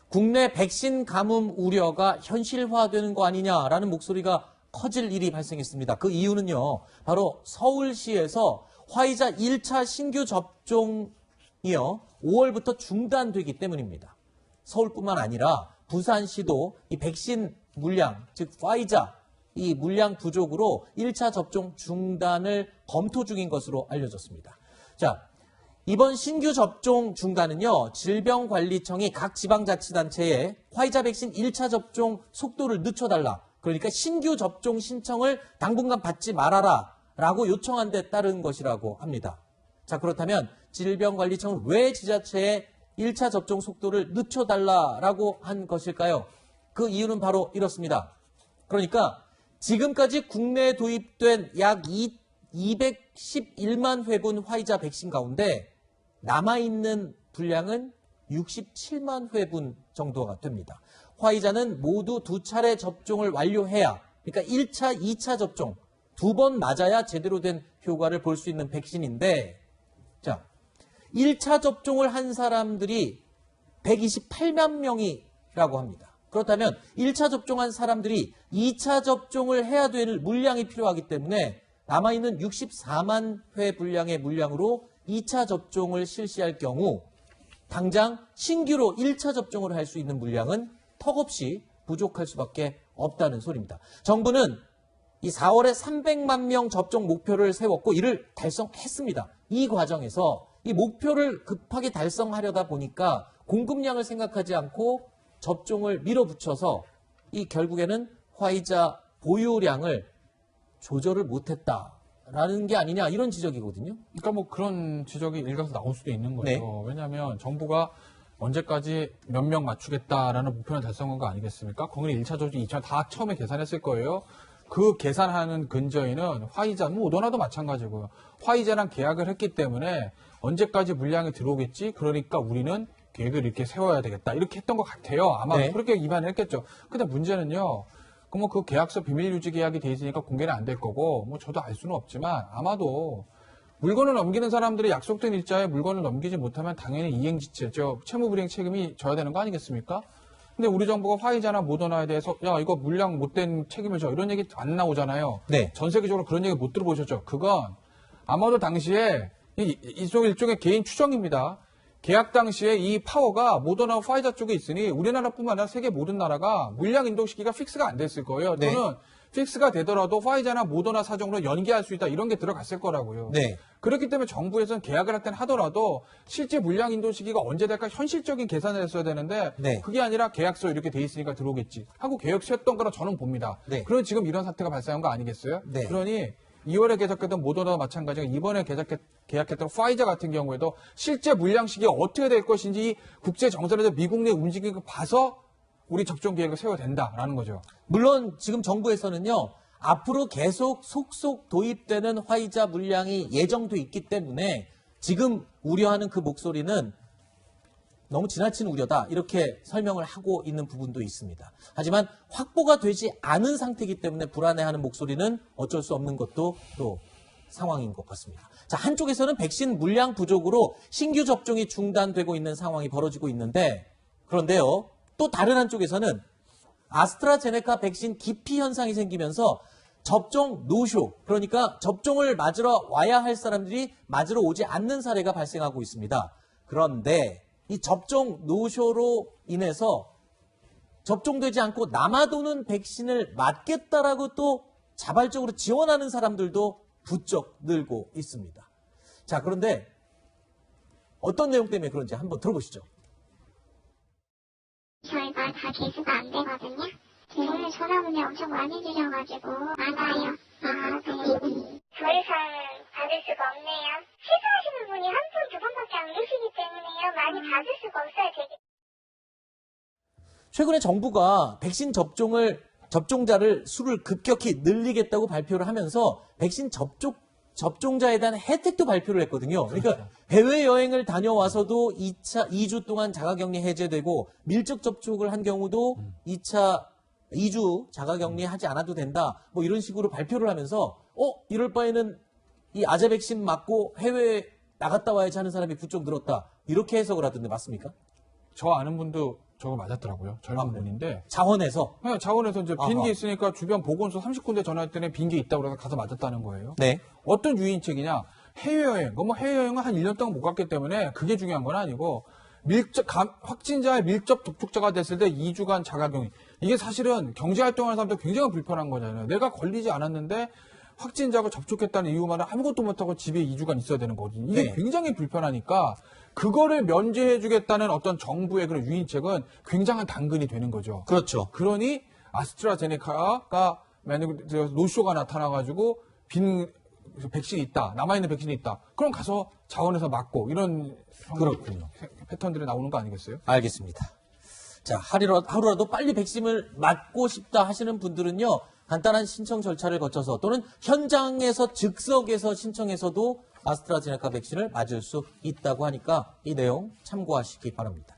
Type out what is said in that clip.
국내 백신 가뭄 우려가 현실화되는 거 아니냐라는 목소리가 커질 일이 발생했습니다. 그 이유는요, 바로 서울시에서 화이자 1차 신규 접종이요, 5월부터 중단되기 때문입니다. 서울뿐만 아니라 부산시도 이 백신 물량, 즉 화이자 이 물량 부족으로 1차 접종 중단을 검토 중인 것으로 알려졌습니다. 자, 이번 신규 접종 중단은요, 질병관리청이 각 지방자치단체에 화이자 백신 1차 접종 속도를 늦춰달라. 그러니까 신규 접종 신청을 당분간 받지 말아라 라고 요청한 데 따른 것이라고 합니다. 자, 그렇다면 질병관리청은 왜 지자체에 1차 접종 속도를 늦춰달라라고 한 것일까요? 그 이유는 바로 이렇습니다. 그러니까 지금까지 국내에 도입된 약 211만 회분 화이자 백신 가운데 남아있는 분량은 67만 회분 정도가 됩니다. 화이자는 모두 2차례 접종을 완료해야, 그러니까 1차, 2차 접종 두 번 맞아야 제대로 된 효과를 볼 수 있는 백신인데, 자, 1차 접종을 한 사람들이 128만 명이라고 합니다. 그렇다면 1차 접종한 사람들이 2차 접종을 해야 될 물량이 필요하기 때문에 남아있는 64만 회 분량의 물량으로 2차 접종을 실시할 경우 당장 신규로 1차 접종을 할 수 있는 물량은 턱없이 부족할 수밖에 없다는 소리입니다. 정부는 이 4월에 300만 명 접종 목표를 세웠고 이를 달성했습니다. 이 과정에서 이 목표를 급하게 달성하려다 보니까 공급량을 생각하지 않고 접종을 밀어붙여서 이 결국에는 화이자 보유량을 조절을 못했다라는 게 아니냐, 이런 지적이거든요. 그러니까 뭐 그런 지적이 일가서 나올 수도 있는 거죠. 네. 왜냐하면 정부가 언제까지 몇 명 맞추겠다라는 목표를 달성한 거 아니겠습니까? 거기는 1차 접종, 2차 다 처음에 계산했을 거예요. 그 계산하는 근저에는 화이자, 모더나도 마찬가지고요. 화이자랑 계약을 했기 때문에 언제까지 물량이 들어오겠지? 그러니까 우리는 계획을 이렇게 세워야 되겠다. 이렇게 했던 것 같아요. 아마 네. 그렇게 입안을 했겠죠. 근데 문제는요. 그 계약서 비밀 유지 계약이 돼 있으니까 공개는 안 될 거고, 뭐 저도 알 수는 없지만 아마도 물건을 넘기는 사람들이 약속된 일자에 물건을 넘기지 못하면 당연히 이행지체, 채무불이행 책임이 져야 되는 거 아니겠습니까? 근데 우리 정부가 화이자나 모더나에 대해서 야, 이거 물량 못된 책임을 져, 이런 얘기 안 나오잖아요. 네. 전 세계적으로 그런 얘기 못 들어보셨죠? 그건 아마도 당시에 일종의 개인 추정입니다. 계약 당시에 이 파워가 모더나 화이자 쪽에 있으니 우리나라뿐만 아니라 세계 모든 나라가 물량 인도 시기가 픽스가 안 됐을 거예요. 네. 또는 픽스가 되더라도 화이자나 모더나 사정으로 연기할 수 있다, 이런 게 들어갔을 거라고요. 네. 그렇기 때문에 정부에서는 계약을 할 때는 하더라도 실제 물량 인도 시기가 언제 될까 현실적인 계산을 했어야 되는데 네. 그게 아니라 계약서 이렇게 돼 있으니까 들어오겠지 하고 계획서 했던 거라 저는 봅니다. 네. 그럼 지금 이런 사태가 발생한 거 아니겠어요? 네. 그러니 2월에 계약했던 모더나와 마찬가지고 이번에 계약했던 화이자 같은 경우에도 실제 물량 시기가 어떻게 될 것인지 국제 정세에서 미국 내 움직임을 봐서 우리 접종 계획을 세워야 된다라는 거죠. 물론 지금 정부에서는요, 앞으로 계속 속속 도입되는 화이자 물량이 예정돼 있기 때문에 지금 우려하는 그 목소리는 너무 지나친 우려다, 이렇게 설명을 하고 있는 부분도 있습니다. 하지만 확보가 되지 않은 상태이기 때문에 불안해하는 목소리는 어쩔 수 없는 것도 또 상황인 것 같습니다. 자, 한쪽에서는 백신 물량 부족으로 신규 접종이 중단되고 있는 상황이 벌어지고 있는데, 그런데요, 또 다른 한쪽에서는 아스트라제네카 백신 기피 현상이 생기면서 접종 노쇼, 그러니까 접종을 맞으러 와야 할 사람들이 맞으러 오지 않는 사례가 발생하고 있습니다. 그런데 이 접종 노쇼로 인해서 접종되지 않고 남아도는 백신을 맞겠다라고 또 자발적으로 지원하는 사람들도 부쩍 늘고 있습니다. 자, 그런데 어떤 내용 때문에 그런지 한번 들어보시죠. 저희가 다 개수가 안 되거든요. 오늘 전화문에 엄청 많이 주셔가지고 많아요. 더 이상 받을 수가 없네요. 취소하시는 분이 한 번, 두 번밖에 안 계시기 때문에요. 많이 받을 수가 없어요, 되게. 최근에 정부가 백신 접종자를 수를 급격히 늘리겠다고 발표를 하면서 백신 접종자에 대한 혜택도 발표를 했거든요. 그러니까 해외여행을 다녀와서도 2주 동안 자가격리 해제되고 밀접 접촉을 한 경우도 2주 자가격리 하지 않아도 된다, 뭐 이런 식으로 발표를 하면서 이럴 바에는 이 아재 백신 맞고 해외에 나갔다 와야지 하는 사람이 부쩍 늘었다, 이렇게 해석을 하던데 맞습니까? 저 아는 분도 저거 맞았더라고요. 젊은 분인데. 자원에서. 네, 자원에서 이제 빈 아하. 게 있으니까 주변 보건소 30군데 전화했더니 빈 게 있다고 그래서 가서 맞았다는 거예요. 네. 어떤 유인책이냐? 해외여행. 뭐 해외여행은 한 1년 동안 못 갔기 때문에 그게 중요한 건 아니고 확진자의 밀접 접촉자가 됐을 때 2주간 자가격리. 이게 사실은 경제활동하는 사람들 굉장히 불편한 거잖아요. 내가 걸리지 않았는데 확진자가 접촉했다는 이유만은 아무것도 못하고 집에 2주간 있어야 되는 거지. 이게 네. 굉장히 불편하니까 그거를 면제해주겠다는 어떤 정부의 그런 유인책은 굉장한 당근이 되는 거죠. 그렇죠. 그러니 아스트라제네카가 만약에 노쇼가 나타나가지고 빈 백신이 있다, 남아있는 백신이 있다. 그럼 가서 자원에서 맞고 이런 그렇군요. 패턴들이 나오는 거 아니겠어요? 알겠습니다. 자, 하루라도 빨리 백신을 맞고 싶다 하시는 분들은요, 간단한 신청 절차를 거쳐서 또는 현장에서 즉석에서 신청해서도 아스트라제네카 백신을 맞을 수 있다고 하니까 이 내용 참고하시기 바랍니다.